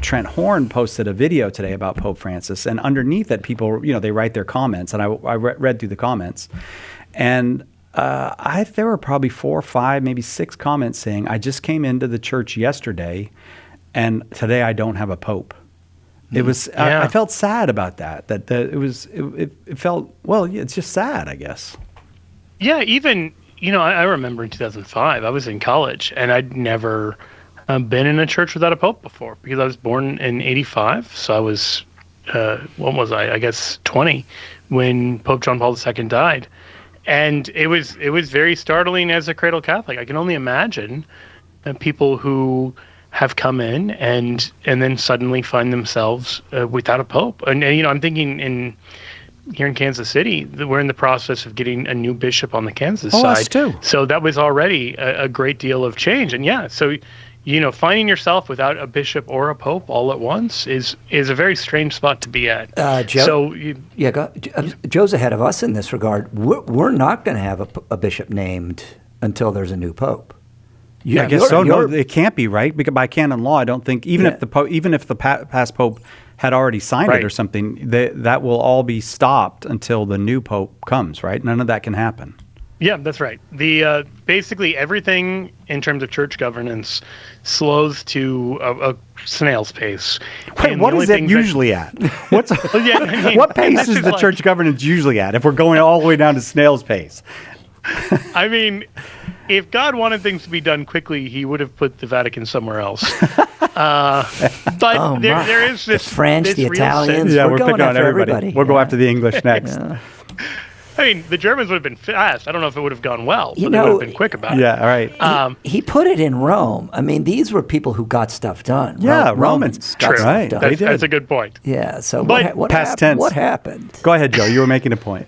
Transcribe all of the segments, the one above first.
Trent Horn posted a video today about Pope Francis, and underneath it, people, they write their comments, and I read through the comments, and there were probably 4 or 5, maybe 6 comments saying, "I just came into the church yesterday, and today I don't have a pope." It was. I felt sad about that. It felt, well. It's just sad, I guess. Yeah, even I remember in 2005, I was in college, and I'd never been in a church without a pope before, because I was born in '85, so I was what was I? I guess 20 when Pope John Paul II died, and it was very startling as a cradle Catholic. I can only imagine people who have come in and then suddenly find themselves without a pope, and I'm thinking here in Kansas City, we're in the process of getting a new bishop on the Kansas side. Us too. So that was already a great deal of change. And so finding yourself without a bishop or a pope all at once is a very strange spot to be at. Joe, Joe's ahead of us in this regard. We're not going to have a bishop named until there's a new pope. I guess so. No, it can't be, right? Because by canon law, I don't think even if the past pope had already signed it or something, that will all be stopped until the new pope comes, right? None of that can happen. Yeah, that's right. The basically everything in terms of church governance slows to a snail's pace. Wait, what is it usually at? What pace is the church governance usually at if we're going all the way down to snail's pace? I mean, if God wanted things to be done quickly, he would have put the Vatican somewhere else. But there is this the French, this the real Italians. sense. Yeah, we're picking on everybody. We'll go after the English next. Yeah. I mean, the Germans would have been fast. I don't know if it would have gone well, but they would have been quick about it. Yeah, all right. He put it in Rome. I mean, these were people who got stuff done. Yeah, Romans got True. stuff done. That's a good point. Yeah, so But what past tense. What happened? Go ahead, Joe. You were making a point.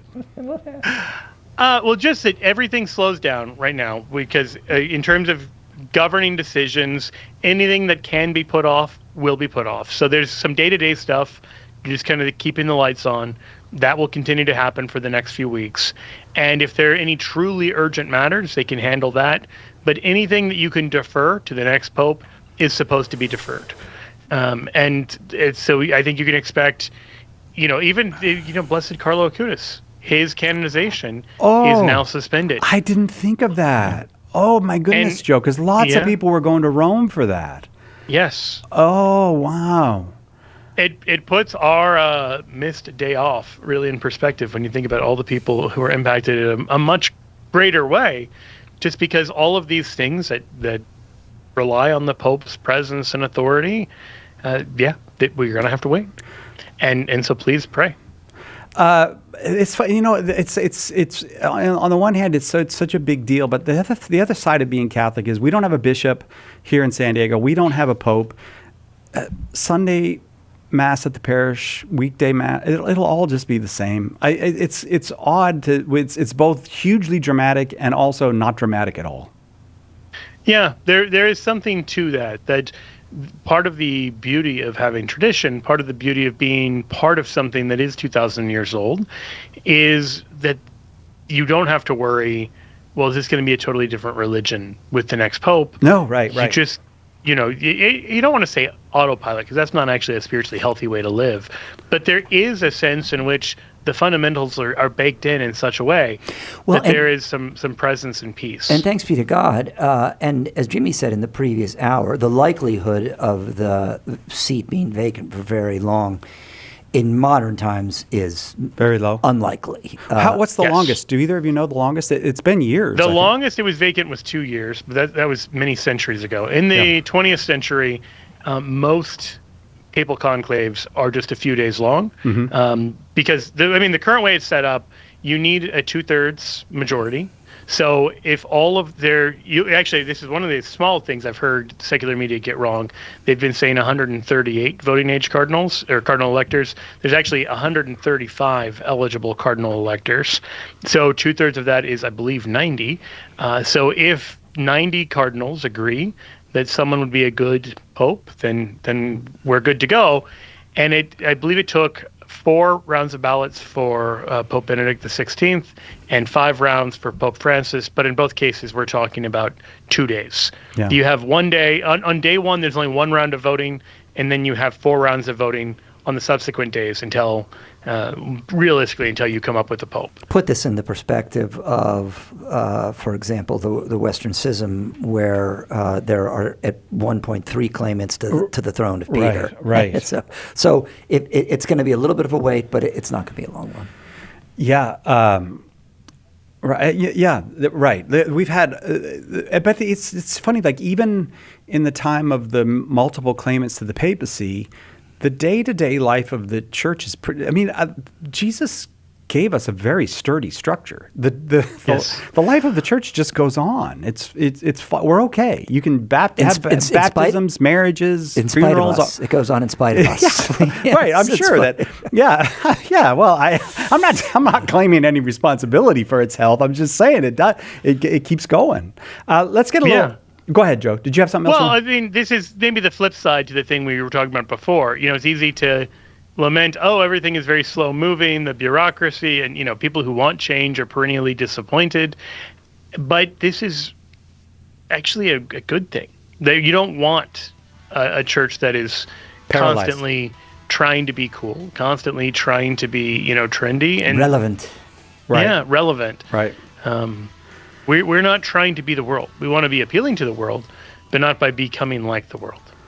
Well, just that everything slows down right now because in terms of governing decisions, anything that can be put off will be put off. So there's some day-to-day stuff, just kind of keeping the lights on. That will continue to happen for the next few weeks. And if there are any truly urgent matters, they can handle that. But anything that you can defer to the next pope is supposed to be deferred. So I think you can expect, even Blessed Carlo Acutis, his canonization is now suspended. I didn't think of that. Oh, my goodness, Joe, because lots of people were going to Rome for that. Yes. Oh, wow. It puts our missed day off really in perspective when you think about all the people who are impacted in a much greater way, just because all of these things that rely on the Pope's presence and authority, we're going to have to wait. And so please pray. It's it's on the one hand it's such a big deal, but the other side of being Catholic is we don't have a bishop here in San Diego. We don't have a pope. Sunday Mass at the parish, weekday Mass, it'll all just be the same. It's odd it's both hugely dramatic and also not dramatic at all. Yeah, there is something to that part of the beauty of having tradition, part of the beauty of being part of something that is 2,000 years old, is that you don't have to worry, well, is this going to be a totally different religion with the next pope? No, right. You just, you don't want to say autopilot because that's not actually a spiritually healthy way to live. But there is a sense in which the fundamentals are baked in such a way that there is some presence and peace. And thanks be to God. And as Jimmy said in the previous hour, the likelihood of the seat being vacant for very long in modern times is very low, unlikely. What's the longest? Do either of you know the longest? It's been years. The longest it was vacant was 2 years, but that was many centuries ago. In the 20th century, most papal conclaves are just a few days long, because the current way it's set up, you need a 2/3 majority. So if all of this is one of the small things I've heard secular media get wrong. They've been saying 138 voting age cardinals or cardinal electors. There's actually 135 eligible cardinal electors. So 2/3 of that is, I believe, 90. So if 90 cardinals agree that someone would be a good pope, then we're good to go. And I believe it took 4 rounds of ballots for Pope Benedict XVI and 5 rounds for Pope Francis. But in both cases, we're talking about 2 days. Yeah. You have one day. On day one, there's only 1 round of voting. and then you have 4 rounds of voting on the subsequent days until, realistically, until you come up with the Pope. Put this in the perspective of, for example, the Western Schism, where there are at one point 3 claimants to the throne of Peter. Right. So it's going to be a little bit of a wait, but it's not going to be a long one. Yeah. Right. Yeah. Right. We've had, but it's funny. Like even in the time of the multiple claimants to the papacy, the day-to-day life of the church is pretty. I mean, Jesus gave us a very sturdy structure. The life of the church just goes on. It's we're okay. You can have baptisms, marriages, in funerals. Spite of us. It goes on in spite of us. Yes, right. I'm sure that. Yeah. Well, I'm not claiming any responsibility for its health. I'm just saying it keeps going. Let's get a little. Go ahead, Joe. Did you have something else? Well, I mean, this is maybe the flip side to the thing we were talking about before. It's easy to lament, everything is very slow moving, the bureaucracy, and, people who want change are perennially disappointed. But this is actually a good thing. You don't want a church that is paralyzed, constantly trying to be cool, constantly trying to be, trendy and relevant. Right. Yeah, relevant. Right. We're not trying to be the world. We want to be appealing to the world, but not by becoming like the world.